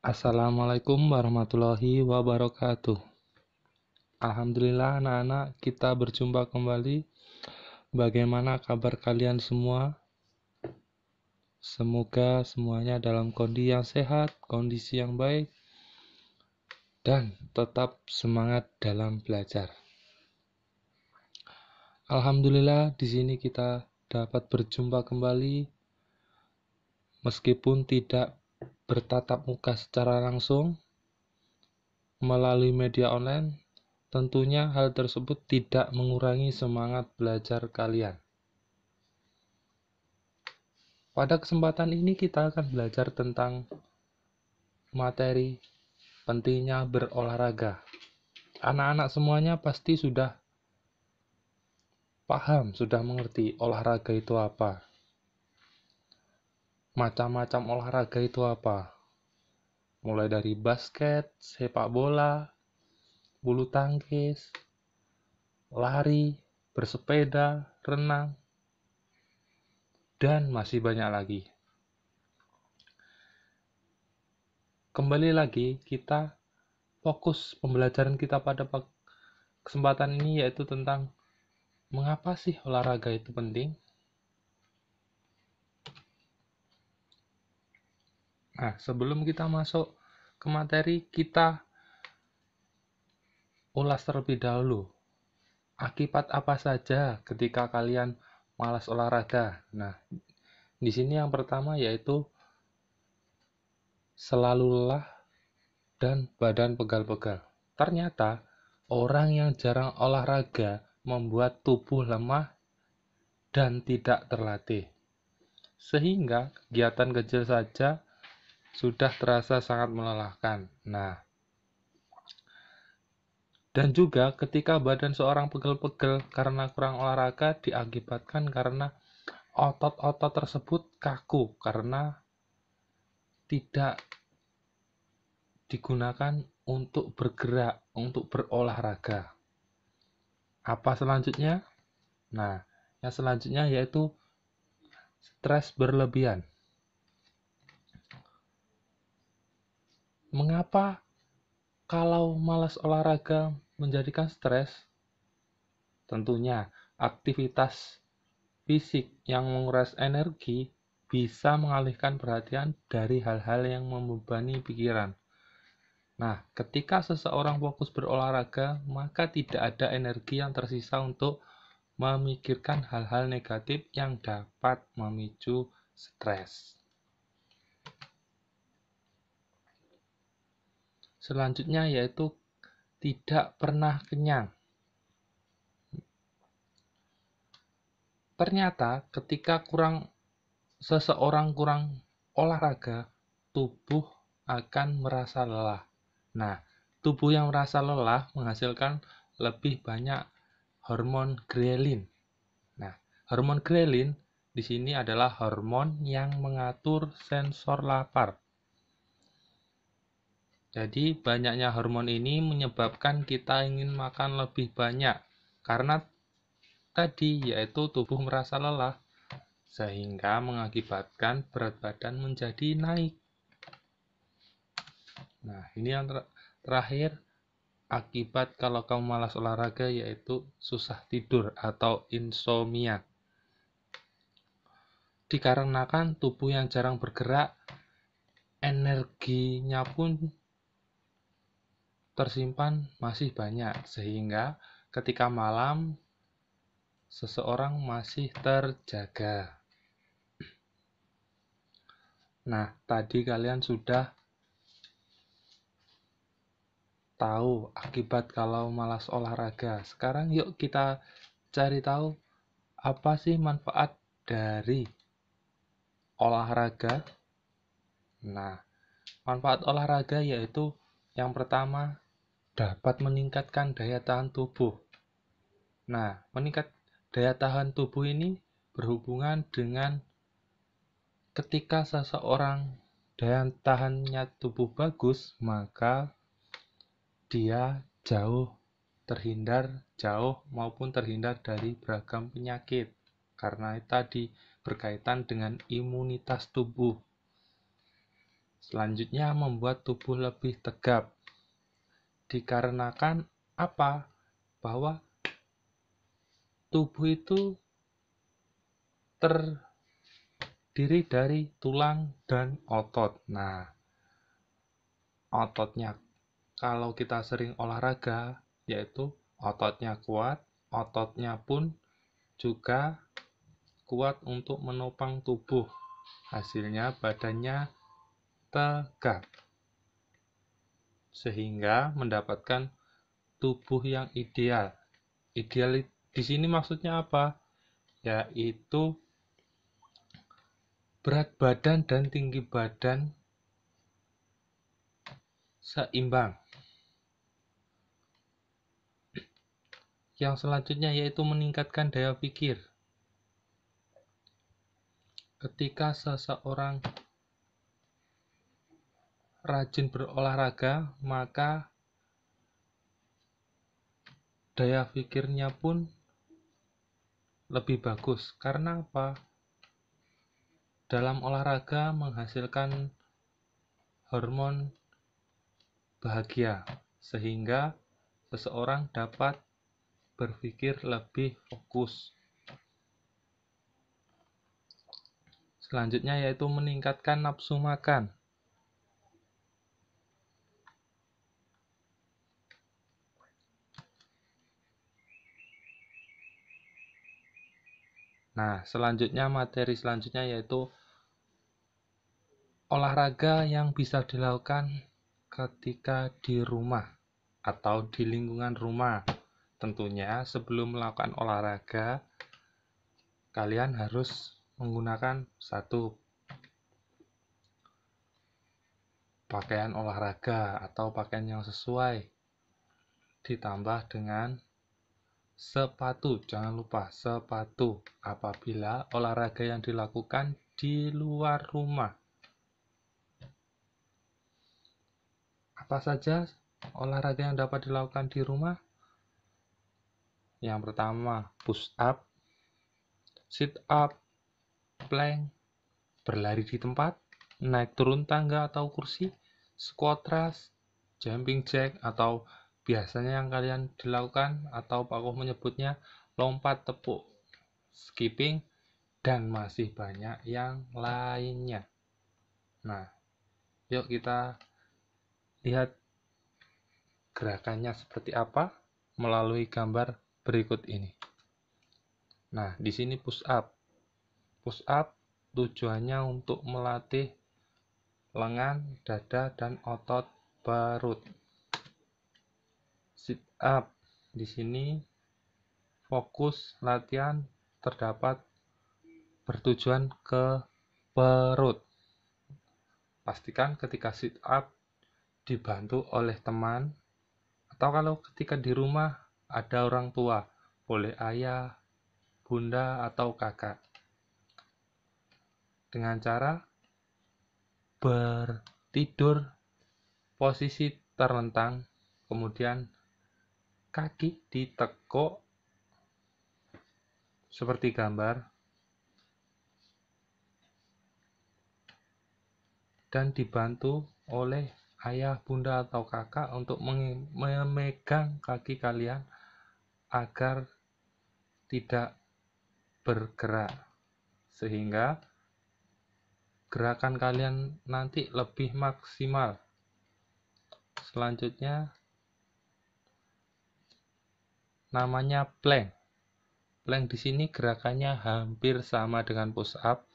Assalamualaikum warahmatullahi wabarakatuh. Alhamdulillah anak-anak, kita berjumpa kembali. Bagaimana kabar kalian semua? Semoga semuanya dalam kondisi yang sehat, kondisi yang baik, dan tetap semangat dalam belajar. Alhamdulillah di sini kita dapat berjumpa kembali meskipun tidak bertatap muka secara langsung melalui media online. Tentunya hal tersebut tidak mengurangi semangat belajar kalian. Pada kesempatan ini kita akan belajar tentang materi pentingnya berolahraga. Anak-anak semuanya pasti sudah paham, sudah mengerti olahraga itu apa. Macam-macam olahraga itu apa. Mulai dari basket, sepak bola, bulu tangkis, lari, bersepeda, renang, dan masih banyak lagi. Kembali lagi, kita fokus pembelajaran kita pada kesempatan ini yaitu tentang mengapa sih olahraga itu penting. Nah, sebelum kita masuk ke materi, kita ulas terlebih dahulu. Akibat apa saja ketika kalian malas olahraga? Nah, di sini yang pertama yaitu selalu lelah dan badan pegal-pegal. Ternyata orang yang jarang olahraga membuat tubuh lemah dan tidak terlatih. Sehingga kegiatan kecil saja sudah terasa sangat melelahkan. Nah, dan juga ketika badan seorang pegel-pegel karena kurang olahraga diakibatkan karena otot-otot tersebut kaku karena tidak digunakan untuk bergerak, untuk berolahraga. Apa selanjutnya? Nah, yang selanjutnya yaitu stres berlebihan. Mengapa kalau malas olahraga menjadikan stres? Tentunya aktivitas fisik yang menguras energi bisa mengalihkan perhatian dari hal-hal yang membebani pikiran. Nah, ketika seseorang fokus berolahraga, maka tidak ada energi yang tersisa untuk memikirkan hal-hal negatif yang dapat memicu stres. Selanjutnya yaitu tidak pernah kenyang. Ternyata ketika seseorang kurang olahraga, tubuh akan merasa lelah. Nah, tubuh yang merasa lelah menghasilkan lebih banyak hormon grelin. Nah, hormon grelin di sini adalah hormon yang mengatur sensor lapar. Jadi, banyaknya hormon ini menyebabkan kita ingin makan lebih banyak karena tadi yaitu tubuh merasa lelah sehingga mengakibatkan berat badan menjadi naik. Nah, ini yang terakhir akibat kalau kamu malas olahraga yaitu susah tidur atau insomnia. Dikarenakan tubuh yang jarang bergerak, energinya pun tersimpan masih banyak sehingga ketika malam seseorang masih terjaga. Nah, tadi kalian sudah tahu akibat kalau malas olahraga. Sekarang yuk kita cari tahu apa sih manfaat dari olahraga. Nah, manfaat olahraga yaitu yang pertama dapat meningkatkan daya tahan tubuh. Nah, meningkat daya tahan tubuh ini berhubungan dengan ketika seseorang daya tahannya tubuh bagus, maka dia jauh maupun terhindar dari beragam penyakit. Karena tadi berkaitan dengan imunitas tubuh. Selanjutnya, membuat tubuh lebih tegap. Dikarenakan apa? Bahwa tubuh itu terdiri dari tulang dan otot. Nah, ototnya kalau kita sering olahraga, yaitu ototnya kuat, ototnya pun juga kuat untuk menopang tubuh. Hasilnya badannya tegap, sehingga mendapatkan tubuh yang ideal. Ideal di sini maksudnya apa? Yaitu berat badan dan tinggi badan seimbang. Yang selanjutnya yaitu meningkatkan daya pikir. Ketika seseorang rajin berolahraga, maka daya pikirnya pun lebih bagus. Karena apa? Dalam olahraga menghasilkan hormon bahagia, sehingga seseorang dapat berpikir lebih fokus. Selanjutnya yaitu meningkatkan nafsu makan. Nah, materi selanjutnya yaitu olahraga yang bisa dilakukan ketika di rumah atau di lingkungan rumah. Tentunya sebelum melakukan olahraga, kalian harus menggunakan satu pakaian olahraga atau pakaian yang sesuai, ditambah dengan sepatu. Jangan lupa sepatu apabila olahraga yang dilakukan di luar rumah. Apa saja olahraga yang dapat dilakukan di rumah? Yang pertama, push up, sit up, plank, berlari di tempat, naik turun tangga atau kursi, squat thrust, jumping jack, atau biasanya yang kalian dilakukan atau Pak menyebutnya lompat tepuk, skipping, dan masih banyak yang lainnya. Nah, yuk kita lihat gerakannya seperti apa melalui gambar berikut ini. Nah, di sini push up. Push up tujuannya untuk melatih lengan, dada, dan otot perut. Sit up di sini fokus latihan terdapat bertujuan ke perut. Pastikan ketika sit up dibantu oleh teman, atau kalau ketika di rumah ada orang tua, boleh ayah, bunda, atau kakak. Dengan cara bertidur posisi terlentang, kemudian kaki ditekuk seperti gambar, dan dibantu oleh ayah, bunda, atau kakak untuk memegang kaki kalian agar tidak bergerak, sehingga gerakan kalian nanti lebih maksimal. Selanjutnya namanya plank. Plank di sini gerakannya hampir sama dengan push up,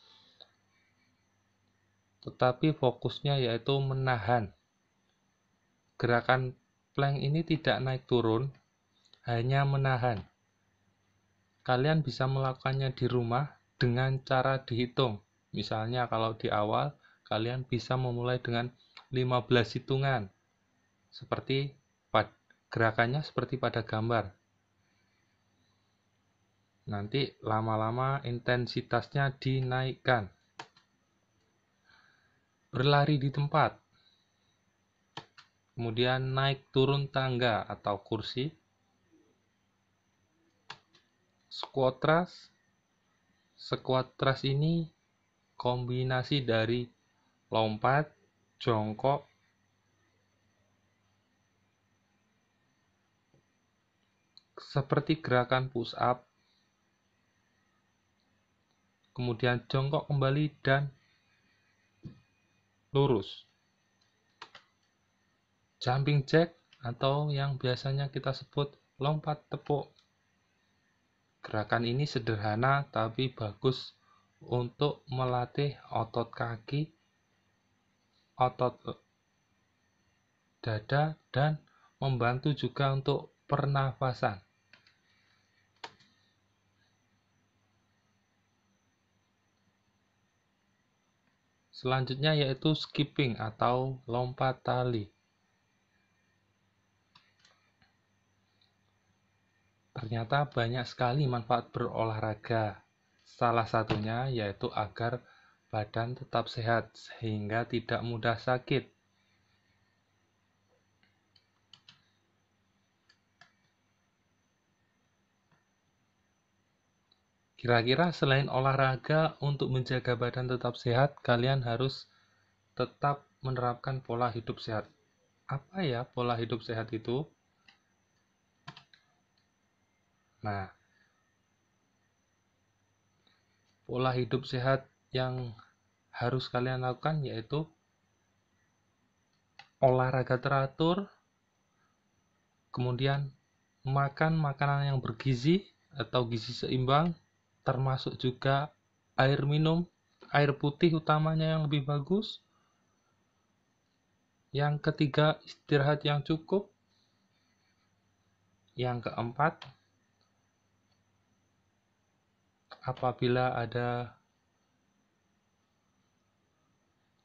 tetapi fokusnya yaitu menahan. Gerakan plank ini tidak naik turun, hanya menahan. Kalian bisa melakukannya di rumah dengan cara dihitung. Misalnya kalau di awal, kalian bisa memulai dengan 15 hitungan. Gerakannya seperti pada gambar. Nanti lama-lama intensitasnya dinaikkan. Berlari di tempat. Kemudian naik turun tangga atau kursi. Squat thrust. Squat thrust ini kombinasi dari lompat, jongkok, seperti gerakan push up, kemudian jongkok kembali dan lurus. Jumping jack atau yang biasanya kita sebut lompat tepuk. Gerakan ini sederhana tapi bagus untuk melatih otot kaki, otot dada, dan membantu juga untuk pernafasan. Selanjutnya yaitu skipping atau lompat tali. Ternyata banyak sekali manfaat berolahraga. Salah satunya yaitu agar badan tetap sehat sehingga tidak mudah sakit. Kira-kira selain olahraga untuk menjaga badan tetap sehat, kalian harus tetap menerapkan pola hidup sehat. Apa ya pola hidup sehat itu? Nah, pola hidup sehat yang harus kalian lakukan yaitu olahraga teratur, kemudian makan makanan yang bergizi atau gizi seimbang, termasuk juga air minum, air putih utamanya yang lebih bagus. Yang ketiga, istirahat yang cukup. Yang keempat, apabila ada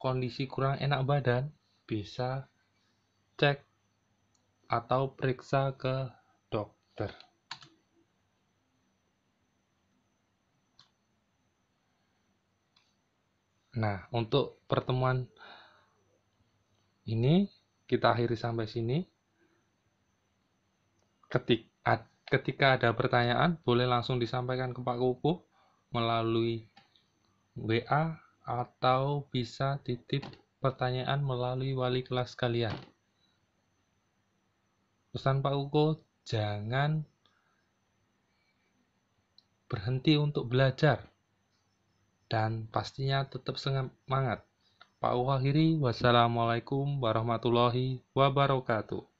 kondisi kurang enak badan, bisa cek atau periksa ke dokter. Nah, untuk pertemuan ini kita akhiri sampai sini. Ketika ada pertanyaan, boleh langsung disampaikan ke Pak Kuku melalui WA atau bisa titip pertanyaan melalui wali kelas kalian. Pesan Pak Kuku, jangan berhenti untuk belajar dan pastinya tetap semangat. Pak Kuku akhiri, wassalamualaikum warahmatullahi wabarakatuh.